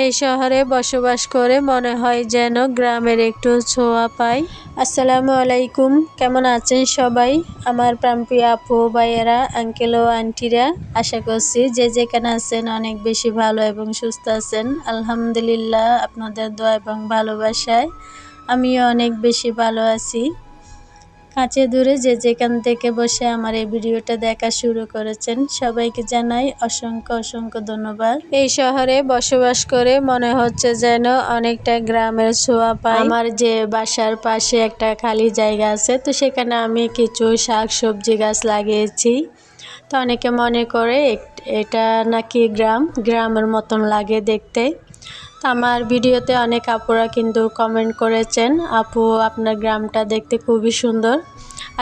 এই শহরে বসবাস করে মনে হয় যেন গ্রামের একটু ছোঁয়া পাই। আসসালামু আলাইকুম, কেমন আছেন সবাই? আমার প্রাণপ্রিয় আপু ভাইয়েরা, আঙ্কেল ও আন্টিরা, আশা করছি যে যেখানে আছেন অনেক বেশি ভালো এবং সুস্থ আছেন। আলহামদুলিল্লাহ, আপনাদের দোয়া এবং ভালোবাসায় আমিও অনেক বেশি ভালো আছি। কাছে দূরে যে যেখান থেকে বসে আমার এই ভিডিওটা দেখা শুরু করেছেন সবাইকে জানাই অসংখ্য অসংখ্য ধন্যবাদ। এই শহরে বসবাস করে মনে হচ্ছে যেন অনেকটা গ্রামের ছোঁয়া পাই। আমার যে বাসার পাশে একটা খালি জায়গা আছে, তো সেখানে আমি কিছু শাক সবজি গাছ লাগিয়েছি। তো অনেকে মনে করে এটা নাকি গ্রামের মতন লাগে দেখতে। তো আমার ভিডিওতে অনেক আপুরা কিন্তু কমেন্ট করেছেন, আপু আপনার গ্রামটা দেখতে খুবই সুন্দর।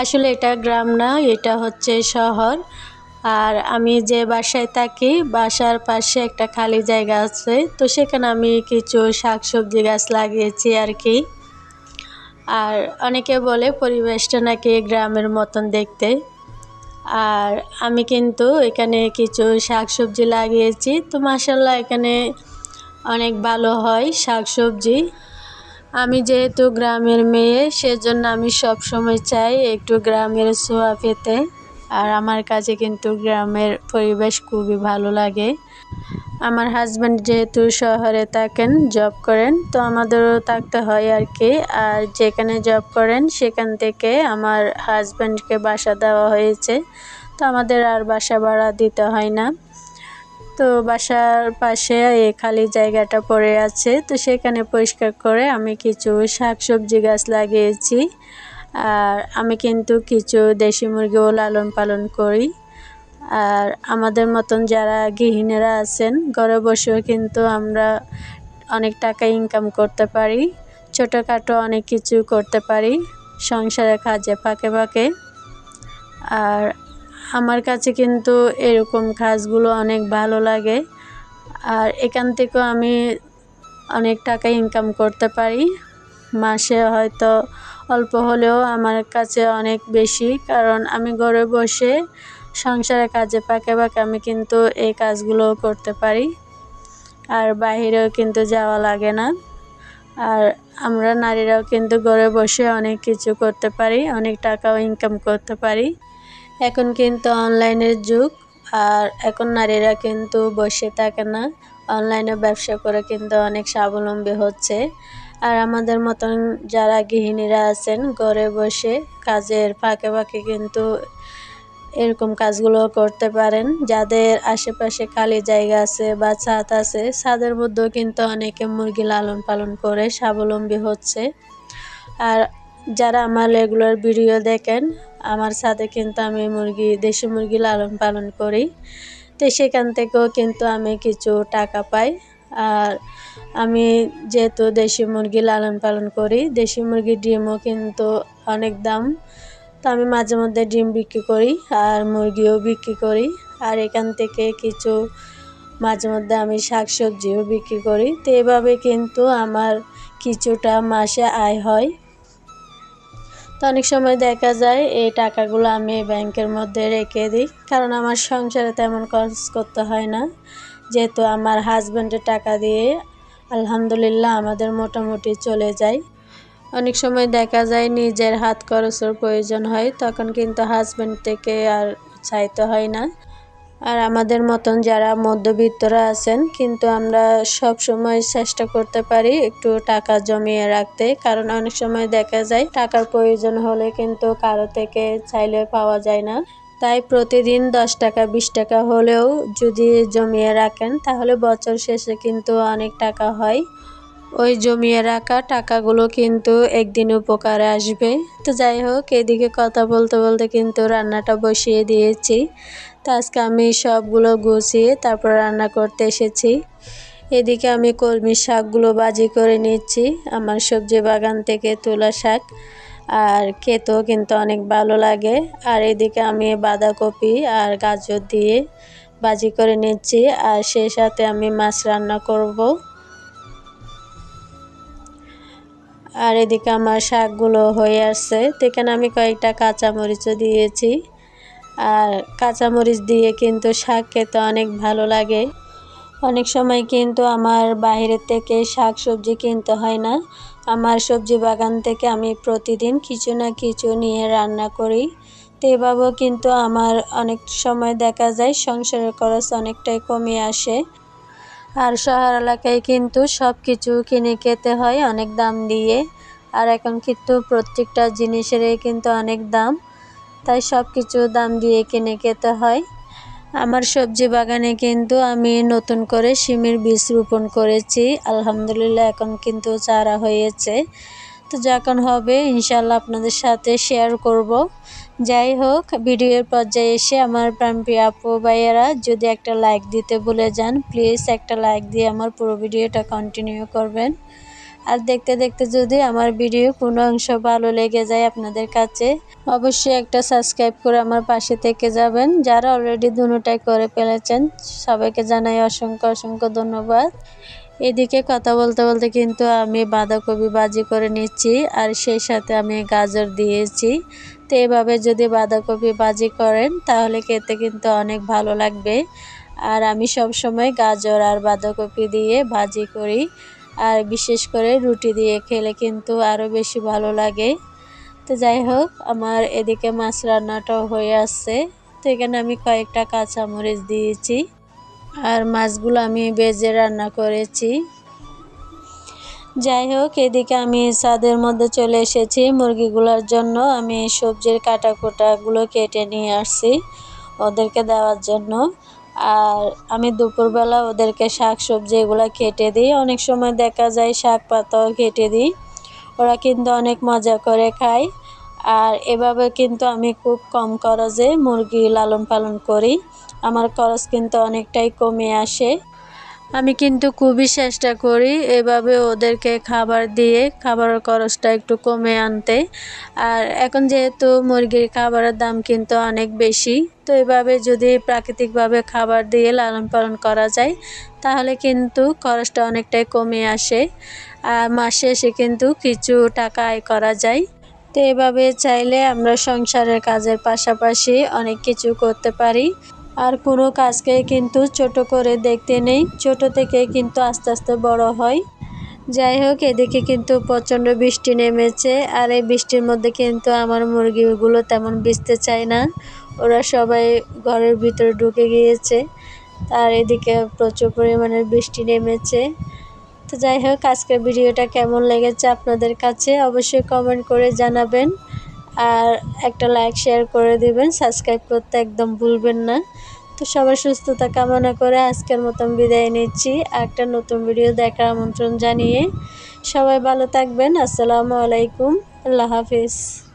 আসলে এটা গ্রাম না, এটা হচ্ছে শহর। আর আমি যে বাসায় থাকি, বাসার পাশে একটা খালি জায়গা আছে, তো সেখানে আমি কিছু শাকসবজি গাছ লাগিয়েছি আর কি। আর অনেকে বলে পরিবেশটা নাকি গ্রামের মতন দেখতে। আর আমি কিন্তু এখানে কিছু শাকসবজি লাগিয়েছি, তো মাশাআল্লাহ এখানে অনেক ভালো হয় শাকসবজি। আমি যেহেতু গ্রামের মেয়ে, সেজন্য আমি সব সময় চাই একটু গ্রামের ছোঁয়া পেতে। আর আমার কাছে কিন্তু গ্রামের পরিবেশ খুবই ভালো লাগে। আমার হাজব্যান্ড যেহেতু শহরে থাকেন, জব করেন, তো আমাদেরও থাকতে হয় আর কি। আর যেখানে জব করেন সেখান থেকে আমার হাজব্যান্ডকে বাসা দেওয়া হয়েছে, তো আমাদের আর বাসা ভাড়া দিতে হয় না। তো বাসার পাশে এই খালি জায়গাটা পড়ে আছে, তো সেখানে পরিষ্কার করে আমি কিছু শাকসবজি গাছ লাগিয়েছি। আর আমি কিন্তু কিছু দেশি মুরগিও লালন পালন করি। আর আমাদের মতন যারা গৃহিণীরা আছেন, ঘরে বসেও কিন্তু আমরা অনেক টাকা ইনকাম করতে পারি, ছোটোখাটো অনেক কিছু করতে পারি সংসারের কাজে ফাঁকে ফাঁকে। আর আমার কাছে কিন্তু এরকম কাজগুলো অনেক ভালো লাগে। আর এখান থেকেও আমি অনেক টাকা ইনকাম করতে পারি মাসে, হয়তো অল্প হলেও আমার কাছে অনেক বেশি, কারণ আমি ঘরে বসে সংসারের কাজে ফাঁকে ফাঁকে আমি কিন্তু এই কাজগুলো করতে পারি। আর বাইরেও কিন্তু যাওয়া লাগে না। আর আমরা নারীরাও কিন্তু ঘরে বসে অনেক কিছু করতে পারি, অনেক টাকাও ইনকাম করতে পারি। এখন কিন্তু অনলাইনের যুগ, আর এখন নারীরা কিন্তু বসে থাকে না, অনলাইনে ব্যবসা করে কিন্তু অনেক স্বাবলম্বী হচ্ছে। আর আমাদের মতন যারা গৃহিণীরা আছেন, ঘরে বসে কাজের ফাঁকে ফাঁকে কিন্তু এরকম কাজগুলো করতে পারেন। যাদের আশেপাশে খালি জায়গা আছে বা ছাদ আছে, ছাদের মধ্যেও কিন্তু অনেকে মুরগি লালন পালন করে স্বাবলম্বী হচ্ছে। আর যারা আমার রেগুলার ভিডিও দেখেন, আমার ছাদে কিন্তু আমি দেশি মুরগি লালন পালন করি, তো সেখান থেকেও কিন্তু আমি কিছু টাকা পাই। আর আমি যেহেতু দেশি মুরগি লালন পালন করি, দেশি মুরগির ডিমও কিন্তু অনেক দাম, তো আমি মাঝে মধ্যে ডিম বিক্রি করি আর মুরগিও বিক্রি করি। আর এখান থেকে কিছু মাঝে মধ্যে আমি শাকসবজিও বিক্রি করি, তো এভাবে কিন্তু আমার কিছুটা মাসে আয় হয়। তো অনেক সময় দেখা যায় এই টাকাগুলো আমি ব্যাংকের মধ্যে রেখে দিই, কারণ আমার সংসারে তেমন খরচ করতে হয় না, যেহেতু আমার হাজব্যান্ডের টাকা দিয়ে আলহামদুলিল্লাহ আমাদের মোটামুটি চলে যায়। অনেক সময় দেখা যায় নিজের হাত খরচের প্রয়োজন হয়, তখন কিন্তু হাজব্যান্ড থেকে আর চাইতে হয় না। আর আমাদের মতন যারা মধ্যবিত্তরা আছেন, কিন্তু আমরা সব সময় চেষ্টা করতে পারি একটু টাকা জমিয়ে রাখতে, কারণ অনেক সময় দেখা যায় টাকার প্রয়োজন হলে কিন্তু কারো থেকে চাইলে পাওয়া যায় না। তাই প্রতিদিন 10 টাকা 20 টাকা হলেও যদি জমিয়ে রাখেন, তাহলে বছর শেষে কিন্তু অনেক টাকা হয়। ওই জমিয়ে রাখা টাকাগুলো কিন্তু একদিন উপকারে আসবে। তো যাই হোক, এদিকে কথা বলতে বলতে কিন্তু রান্নাটা বসিয়ে দিয়েছি। তো আজকে আমি সবগুলো গুছিয়ে তারপর রান্না করতে এসেছি। এদিকে আমি কলমি শাকগুলো ভাজি করে নিচ্ছি, আমার সবজি বাগান থেকে তোলা শাক, আর খেতেও কিন্তু অনেক ভালো লাগে। আর এদিকে আমি বাঁধাকপি আর গাজর দিয়ে ভাজি করে নিচ্ছি, আর সেই সাথে আমি মাছ রান্না করব। আর এদিকে আমার শাকগুলো হয়ে আসছে, তো এখানে আমি কয়েকটা কাঁচামরিচও দিয়েছি। আর কাঁচামরিচ দিয়ে কিন্তু শাক খেতে অনেক ভালো লাগে। অনেক সময় কিন্তু আমার বাইরের থেকে শাক সবজি কিনতে হয় না। আমার সবজি বাগান থেকে আমি প্রতিদিন কিছু না কিছু নিয়ে রান্না করি। তো এভাবেও কিন্তু আমার অনেক সময় দেখা যায় সংসারের খরচ অনেকটাই কমে আসে। আর শহর এলাকায় কিন্তু সব কিছু কিনে খেতে হয় অনেক দাম দিয়ে। আর এখন কিন্তু প্রত্যেকটা জিনিসেরই কিন্তু অনেক দাম, তাই সব কিছু দাম দিয়ে কিনে খেতে হয়। আমার সবজি বাগানে কিন্তু আমি নতুন করে শিমের বীজ রোপণ করেছি। আলহামদুলিল্লাহ এখন কিন্তু চারা হয়েছে। তো যখন হবে ইনশাল্লাহ আপনাদের সাথে শেয়ার করব। যাই হোক, ভিডিওর পর্যায়ে এসে আমার প্রাণপ্রিয় আপু ভাইয়েরা যদি একটা লাইক দিতে ভুলে যান, প্লিজ একটা লাইক দিয়ে আমার পুরো ভিডিওটা কন্টিনিউ করবেন। আর দেখতে দেখতে যদি আমার ভিডিও কোনো অংশ ভালো লেগে যায় আপনাদের কাছে, অবশ্যই একটা সাবস্ক্রাইব করে আমার পাশে থেকে যাবেন। যারা অলরেডি দুটোটাই করে ফেলেছেন সবাইকে জানাই অসংখ্য অসংখ্য ধন্যবাদ। এদিকে কথা বলতে বলতে কিন্তু আমি বাঁধাকপি ভাজি করে নিচ্ছি, আর সেই সাথে আমি গাজর দিয়েছি। তো এভাবে যদি বাঁধাকপি ভাজি করেন তাহলে খেতে কিন্তু অনেক ভালো লাগবে। আর আমি সব সময় গাজর আর বাঁধাকপি দিয়ে ভাজি করি, আর বিশেষ করে রুটি দিয়ে খেলে কিন্তু আরও বেশি ভালো লাগে। তো যাই হোক, আমার এদিকে মাছ রান্নাটাও হয়ে আসছে। তো এখানে আমি কয়েকটা কাঁচামরিচ দিয়েছি, আর মাছগুলো আমি ভেজে রান্না করেছি। যাই হোক, এদিকে আমি ছাদের মধ্যে চলে এসেছি মুরগিগুলোর জন্য। আমি সবজির কাটাকুটাগুলো কেটে নিয়ে আসছি ওদেরকে দেওয়ার জন্য। আর আমি দুপুরবেলা ওদেরকে শাক সবজি এগুলো কেটে দিই। অনেক সময় দেখা যায় শাক পাতাও কেটে দিই, ওরা কিন্তু অনেক মজা করে খায়। আর এভাবে কিন্তু আমি খুব কম খরচে মুরগি লালন পালন করি। আমার খরচ কিন্তু অনেকটাই কমে আসে। আমি কিন্তু খুবই চেষ্টা করি এভাবে ওদেরকে খাবার দিয়ে খাবারের খরচটা একটু কমে আনতে। আর এখন যেহেতু মুরগির খাবারের দাম কিন্তু অনেক বেশি, তো এভাবে যদি প্রাকৃতিকভাবে খাবার দিয়ে লালন পালন করা যায় তাহলে কিন্তু খরচটা অনেকটাই কমে আসে। আর মাস শেষে কিন্তু কিছু টাকা আয় করা যায়। তো এভাবে চাইলে আমরা সংসারের কাজের পাশাপাশি অনেক কিছু করতে পারি। আর কোনো কাজকে কিন্তু ছোট করে দেখতে নেই, ছোট থেকে কিন্তু আস্তে আস্তে বড় হয়। যাই হোক, এদিকে কিন্তু প্রচণ্ড বৃষ্টি নেমেছে, আর এই বৃষ্টির মধ্যে কিন্তু আমার মুরগিগুলো তেমন ভিজতে চায় না, ওরা সবাই ঘরের ভিতরে ঢুকে গিয়েছে। আর এদিকে প্রচুর পরিমাণের বৃষ্টি নেমেছে। তো যাই হোক, আজকের ভিডিওটা কেমন লেগেছে আপনাদের কাছে অবশ্যই কমেন্ট করে জানাবেন। আর একটা লাইক শেয়ার করে দিবেন, সাবস্ক্রাইব করতে একদম ভুলবেন না। তো সবার সুস্থতা কামনা করে আজকের মতন বিদায় নিচ্ছি। একটা নতুন ভিডিও দেখার আমন্ত্রণ জানিয়ে সবাই ভালো থাকবেন। আসসালামু আলাইকুম, আল্লাহ হাফিজ।